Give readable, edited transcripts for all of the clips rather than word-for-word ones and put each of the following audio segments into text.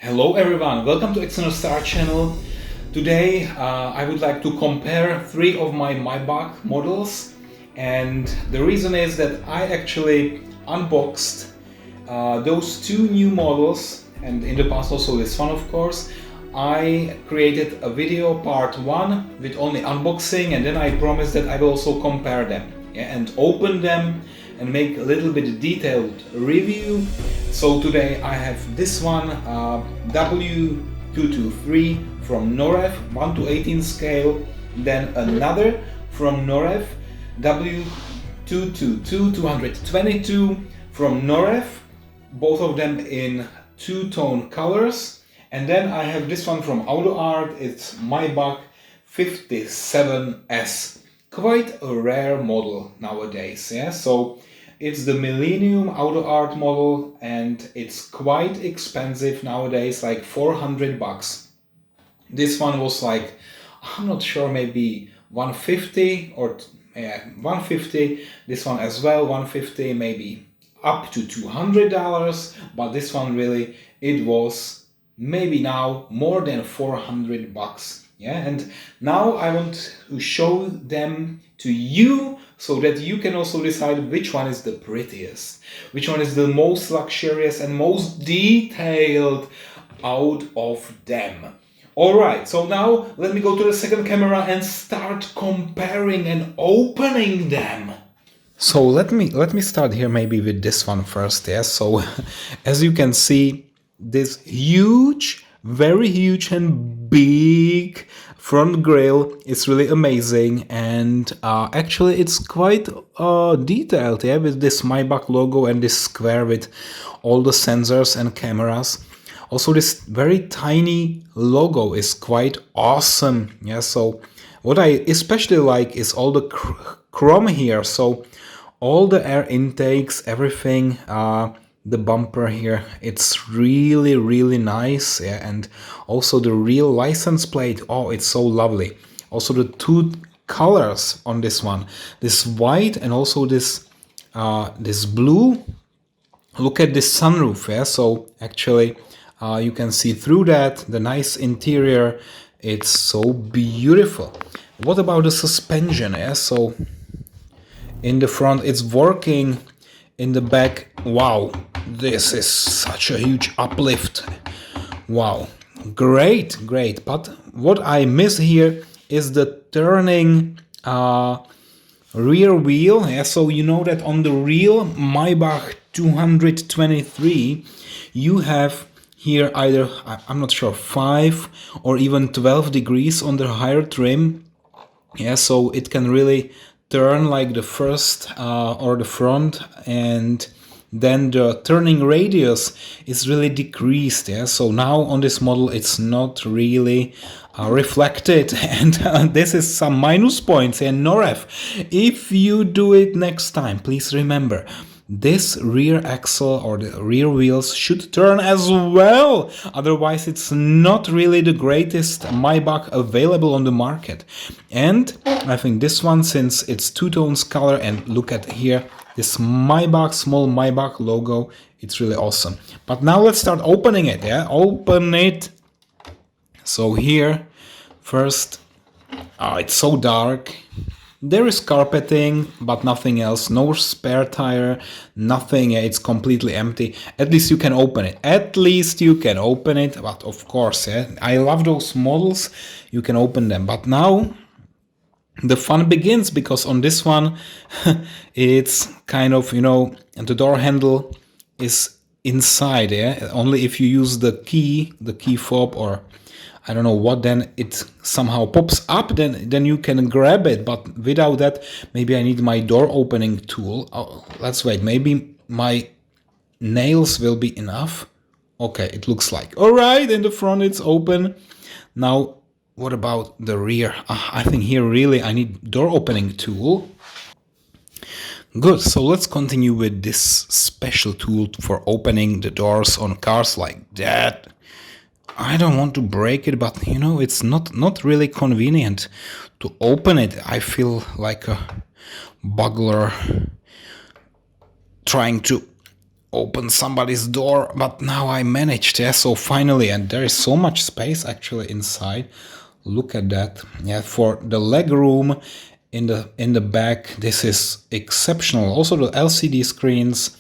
Hello everyone, welcome to External Star channel. Today I would like to compare three of my Maybach models, and the reason is that I actually unboxed those two new models, and in the past also this one of course. I created a video part 1 with only unboxing, and then I promised that I will also compare them, and open them and make a little bit detailed review. So today I have this one, W223 from Norev, 1 to 18 scale, then another from Norev, W222 222 from Norev, both of them in two-tone colors. And then I have this one from AutoArt, it's Maybach 57S. Quite a rare model nowadays, yeah? So it's the Millennium AutoArt model, and it's quite expensive nowadays, like 400 bucks. This one was like, I'm not sure, maybe 150 or 150. This one as well, 150, maybe up to $200. But this one really, it was maybe now more than 400 bucks. Yeah, and now I want to show them to you so that you can also decide which one is the prettiest, which one is the most luxurious and most detailed out of them. Alright, so now let me go to the second camera and start comparing and opening them. So let me start here maybe with this one first. Yeah, so as you can see, this huge, very huge and big front grille is really amazing, and actually it's quite detailed, yeah, with this Maybach logo and this square with all the sensors and cameras. Also this very tiny logo is quite awesome, yeah. So what I especially like is all the chrome here, so all the air intakes, everything, the bumper here, it's really nice, yeah. And also the real license plate, oh, it's so lovely. Also the two colors on this one, this white and also this this blue. Look at this sunroof, yeah. So actually you can see through that, the nice interior, it's so beautiful. What about the suspension, yeah? So in the front it's working, in the back, wow, this is such a huge uplift. Wow, great. But what I miss here is the turning rear wheel. Yeah, so you know that on the real Maybach 223 you have here either, I'm not sure, 5 or even 12 degrees on the higher trim. Yeah, so it can really turn like the first or the front, and then the turning radius is really decreased. Yeah, so now on this model it's not really reflected, and this is some minus points. And Norev, if you do it next time, please remember, this rear axle or the rear wheels should turn as well, otherwise it's not really the greatest Maybach available on the market. And I think this one, since it's two tones color, and look at here, this Maybach, small Maybach logo, it's really awesome. But now let's start opening it, yeah? Open it. So here, first, it's so dark. There is carpeting, but nothing else. No spare tire, nothing. It's completely empty. At least you can open it. At least you can open it. But of course, yeah, I love those models. You can open them. But now the fun begins, because on this one, it's kind of, you know, the door handle is inside. Yeah, only if you use the key fob, or I don't know what, then it somehow pops up, then you can grab it. But without that, maybe I need my door opening tool. Oh, let's wait, maybe my nails will be enough. Okay, it looks like. All right, in the front it's open. Now, what about the rear? I think here really I need door opening tool. Good, so let's continue with this special tool for opening the doors on cars like that. I don't want to break it, but you know, it's not really convenient to open it. I feel like a burglar trying to open somebody's door, but now I managed. Yeah, so finally, and there is so much space actually inside. Look at that. Yeah, for the leg room in the back, this is exceptional. Also the LCD screens,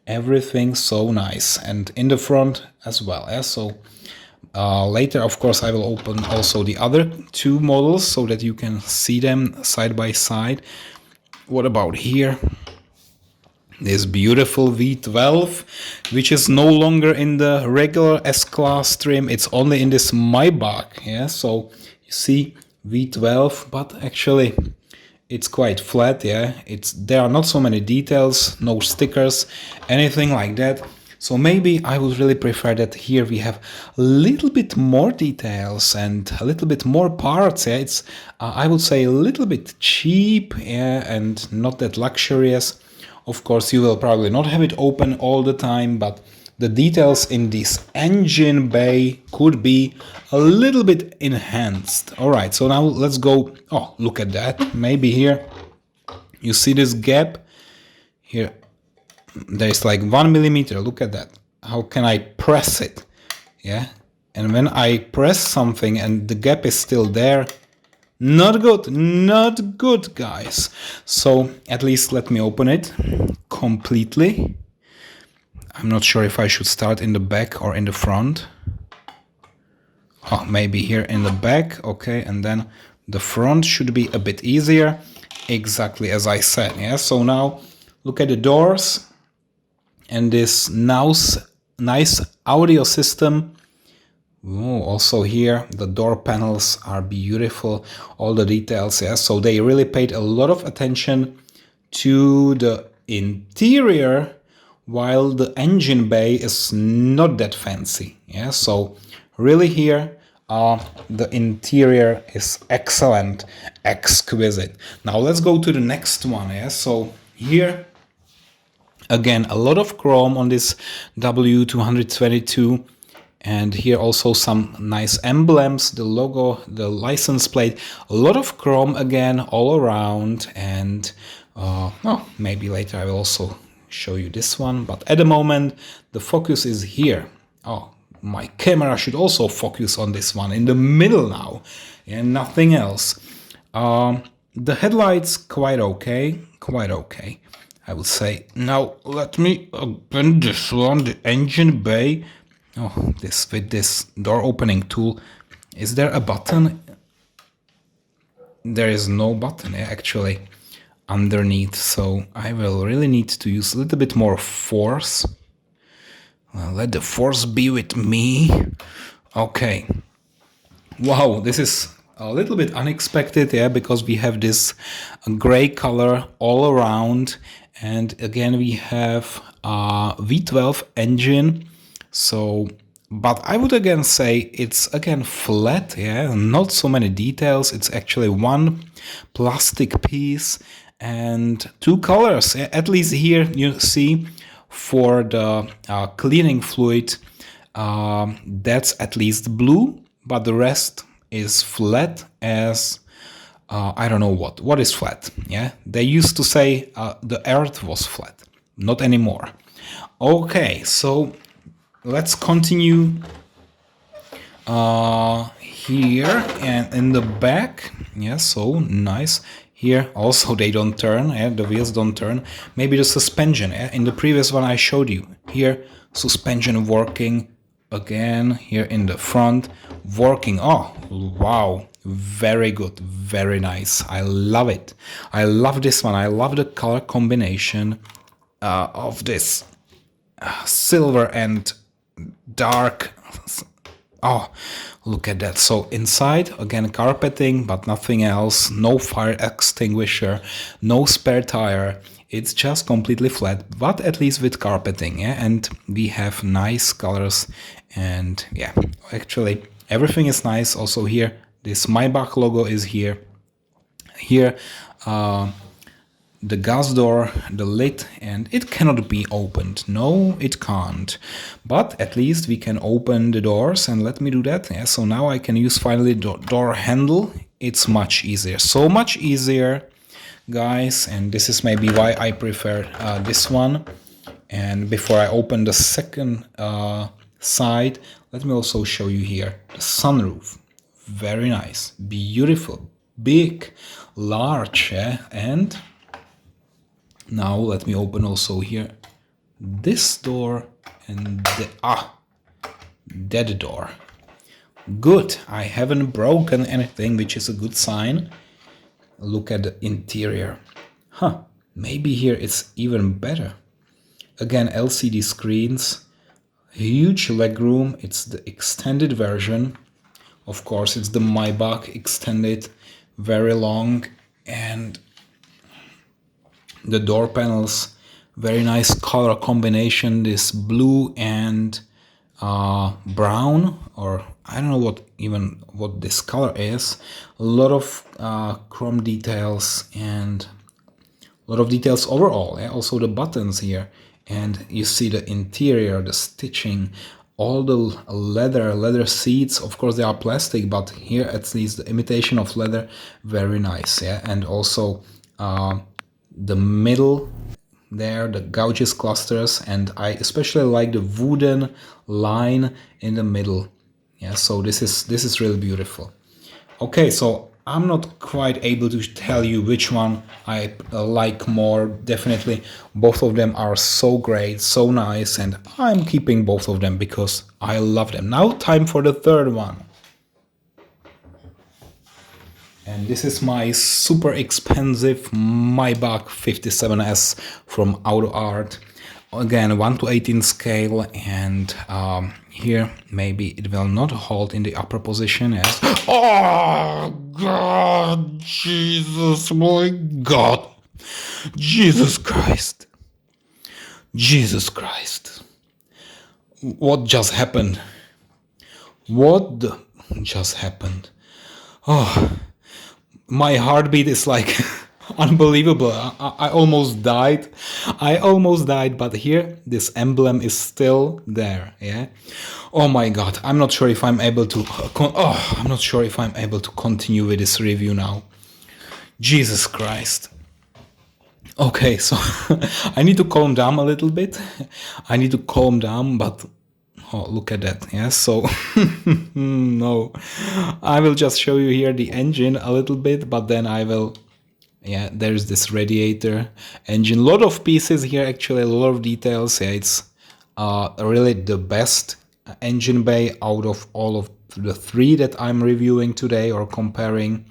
everything so nice, and in the front as well. Yeah, so later, of course, I will open also the other two models so that you can see them side by side. What about here? This beautiful V12, which is no longer in the regular S-Class trim, it's only in this Maybach. Yeah, so you see V12, but actually it's quite flat. Yeah, there are not so many details, no stickers, anything like that. So maybe I would really prefer that here we have a little bit more details and a little bit more parts. Yeah, it's I would say a little bit cheap, yeah, and not that luxurious. Of course, you will probably not have it open all the time, but the details in this engine bay could be a little bit enhanced. All right, so now let's go. Oh, look at that. Maybe here you see this gap here. There's like 1 millimeter. Look at that. How can I press it? Yeah, and when I press something and the gap is still there, not good, guys. So at least let me open it completely. I'm not sure if I should start in the back or in the front. Oh, maybe here in the back. Okay, and then the front should be a bit easier. Exactly as I said. Yeah, so now look at the doors and this nice audio system. Oh, also here the door panels are beautiful, all the details. Yeah, so they really paid a lot of attention to the interior, while the engine bay is not that fancy. Yeah, so really here the interior is excellent, exquisite. Now let's go to the next one. Yeah, so here again a lot of chrome on this W222. And here also some nice emblems, the logo, the license plate, a lot of chrome again all around. And maybe later I will also show you this one. But at the moment, the focus is here. Oh, my camera should also focus on this one in the middle now and nothing else. The headlights, quite okay, I would say. Now, let me open this one, the engine bay. Oh, with this door opening tool. Is there a button? There is no button actually underneath, so I will really need to use a little bit more force. Well, let the force be with me. Okay. Wow, this is a little bit unexpected, yeah, because we have this gray color all around, and again we have a V12 engine. So, but I would again say it's again flat, yeah, not so many details. It's actually one plastic piece and two colors. At least here you see for the cleaning fluid, that's at least blue, but the rest is flat as I don't know what is flat. Yeah, they used to say the earth was flat, not anymore. Okay, so let's continue here and in the back. Yeah, so nice. Here also they don't turn, yeah, the wheels don't turn. Maybe the suspension, yeah? In the previous one I showed you. Here, suspension working again. Here in the front, working. Oh, wow. Very good, very nice. I love it. I love this one. I love the color combination of this silver and dark. Oh, look at that. So inside again carpeting, but nothing else. No fire extinguisher, no spare tire. It's just completely flat, but at least with carpeting. Yeah, and we have nice colors, and yeah, actually everything is nice. Also here, this Maybach logo is here. Here, the gas door, the lid, and it cannot be opened. No, it can't. But at least we can open the doors, and let me do that. Yeah, so now I can use finally the door handle. It's much easier. So much easier, guys. And this is maybe why I prefer this one. And before I open the second side, let me also show you here the sunroof. Very nice, beautiful, big, large, and now let me open also here this door and that door. Good, I haven't broken anything, which is a good sign. Look at the interior. Maybe here it's even better. Again, LCD screens, huge legroom. It's the extended version. Of course, it's the Maybach extended, very long, and the door panels, very nice color combination. This blue and brown, or I don't know what this color is. A lot of chrome details and a lot of details overall. Also the buttons here, and you see the interior, the stitching, all the leather seats. Of course they are plastic, but here at least the imitation of leather, very nice. And also the middle there, the gouges clusters, and I especially like the wooden line in the middle. So this is really beautiful. Okay, so I'm not quite able to tell you which one I like more. Definitely both of them are so great, so nice, and I'm keeping both of them because I love them. Now time for the third one. And this is my super expensive Maybach 57S from Auto Art. Again, 1:18 scale, and here maybe it will not hold in the upper position as... Oh, God, Jesus, my God. Jesus Christ. Jesus Christ. What just happened? What just happened? Oh... My heartbeat is like unbelievable. I almost died. But here this emblem is still there. Oh my God. I'm not sure if I'm able to continue with this review now. Jesus Christ. Okay, so I need to calm down a little bit. But oh, look at that. So no, I will just show you here the engine a little bit, but then I will, there's this radiator engine, a lot of pieces here, actually a lot of details. It's really the best engine bay out of all of the three that I'm reviewing today or comparing,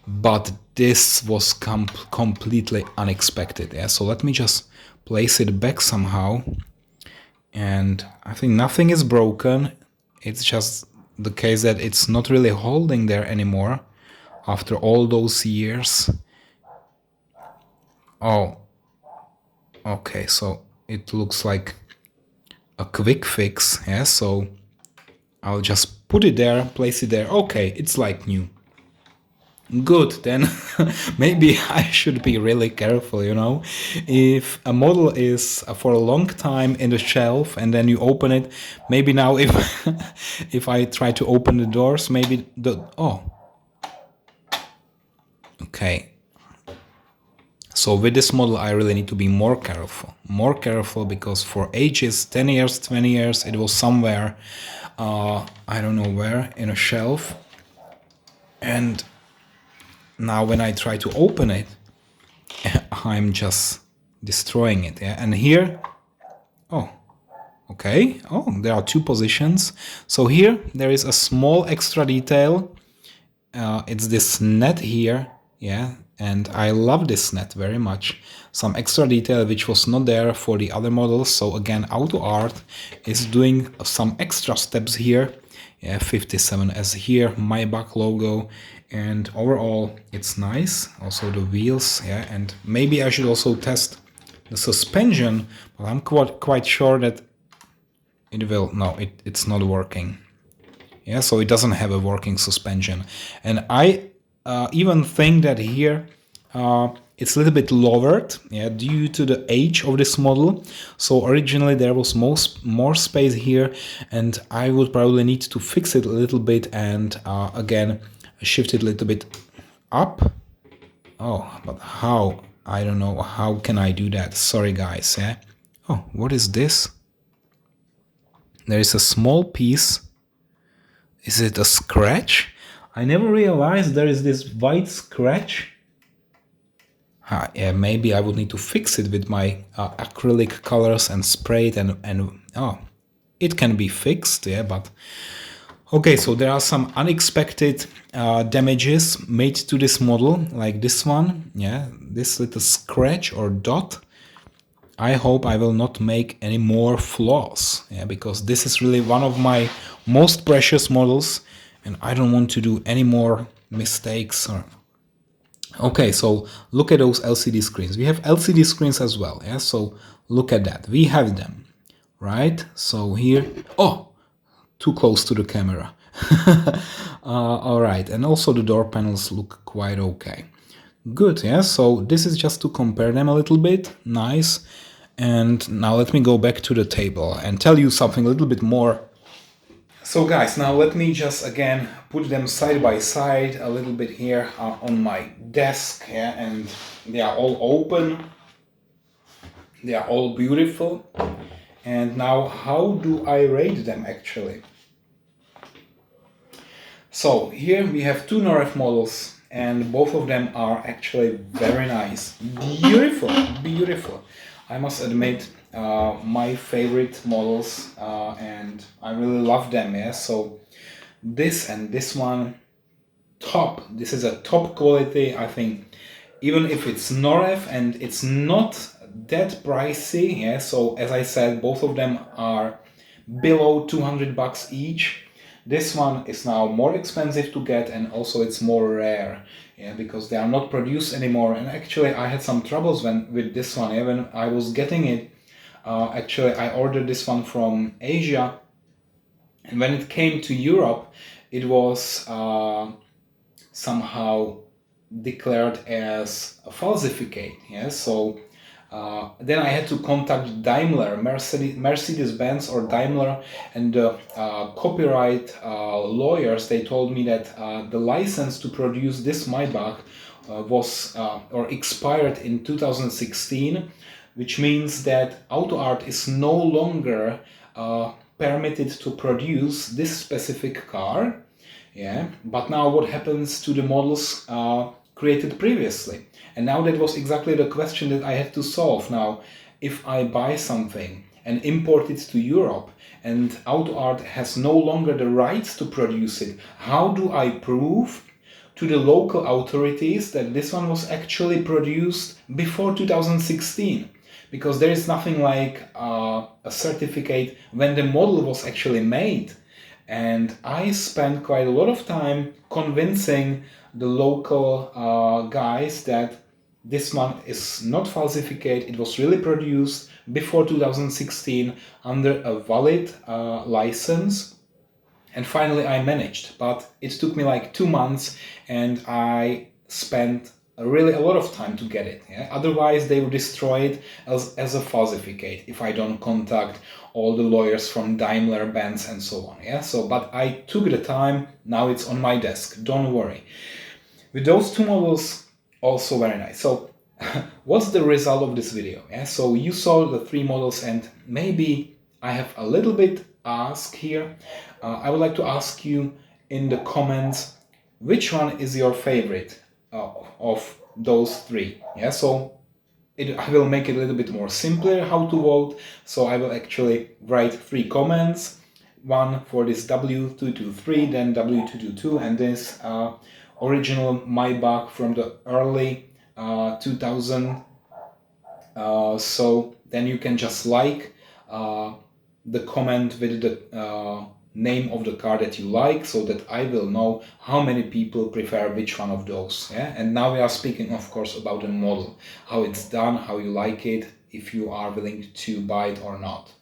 but this was completely unexpected. So let me just place it back somehow. And I think nothing is broken. It's just the case that it's not really holding there anymore after all those years. Oh, okay, so it looks like a quick fix. So I'll just put it there, place it there. Okay, it's like new. Good, then maybe I should be really careful, if a model is for a long time in the shelf and then you open it, maybe now if I try to open the doors, maybe okay. So with this model I really need to be more careful because for ages, 10 years, 20 years, it was somewhere, I don't know where, in a shelf, and now when I try to open it, I'm just destroying it. And here, okay, there are two positions. So here there is a small extra detail. It's this net here, and I love this net very much. Some extra detail which was not there for the other models. So again, Auto Art is doing some extra steps here. 57S here, Maybach logo, and overall it's nice. Also the wheels, and maybe I should also test the suspension, but I'm quite sure that it will. No, it's not working. So it doesn't have a working suspension, and I even think that here it's a little bit lowered, due to the age of this model. So originally there was more space here, and I would probably need to fix it a little bit and again shift it a little bit up. But how? I don't know. How can I do that? Sorry guys. Oh, what is this? There is a small piece. Is it a scratch? I never realized there is this white scratch. Yeah, maybe I would need to fix it with my acrylic colors and spray it and oh, it can be fixed, yeah, but okay, so there are some unexpected damages made to this model, like this one, yeah, this little scratch or dot. I hope I will not make any more flaws, yeah, because this is really one of my most precious models and I don't want to do any more mistakes. Okay, so look at those LCD screens. We have LCD screens as well, yeah, so look at that. We have them, right? So here, oh, too close to the camera. All right, and also the door panels look quite okay. Good, yeah, so this is just to compare them a little bit. Nice. And now let me go back to the table and tell you something a little bit more. So guys, now let me just again put them side by side a little bit here on my desk, yeah, and they are all open. They are all beautiful. And now how do I rate them actually? So here we have two Norev models and both of them are actually very nice. Beautiful, beautiful. I must admit, my favorite models and I really love them, yeah. So this and this one, top. This is a top quality, I think. Even if it's Norev and it's not that pricey, yeah. So as I said, both of them are below 200 bucks each. This one is now more expensive to get and also it's more rare, yeah, because they are not produced anymore. And actually I had some troubles with this one, yeah, when I was getting it. Actually I ordered this one from Asia and when it came to Europe it was somehow declared as a falsificate, yeah. So then I had to contact Daimler, Mercedes-Benz or Daimler, and the copyright lawyers. They told me that the license to produce this Maybach was or expired in 2016, which means that Auto Art is no longer permitted to produce this specific car. Yeah, but now what happens to the models created previously? And now that was exactly the question that I had to solve. Now, if I buy something and import it to Europe and Auto Art has no longer the rights to produce it, how do I prove to the local authorities that this one was actually produced before 2016? Because there is nothing like a certificate when the model was actually made. And I spent quite a lot of time convincing the local guys that this one is not falsificate, it was really produced before 2016 under a valid license. And finally I managed, but it took me like 2 months and I spent really a lot of time to get it. Yeah? Otherwise they would destroy it as a falsificate if I don't contact all the lawyers from Daimler, Benz and so on. Yeah. So, but I took the time, now it's on my desk, don't worry. With those two models, also very nice. So what's the result of this video? Yeah? So you saw the three models and maybe I have a little bit ask here. I would like to ask you in the comments, which one is your favorite of those three? Yeah, so I will make it a little bit more simpler how to vote. So I will actually write 3 comments, one for this W223, then W222, and this original Maybach from the early 2000. So then you can just like the comment with the name of the car that you like, so that I will know how many people prefer which one of those. Yeah? And now we are speaking, of course, about the model, how it's done, how you like it, if you are willing to buy it or not.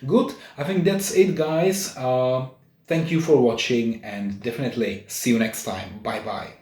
Good, I think that's it, guys. Thank you for watching and definitely see you next time. Bye bye.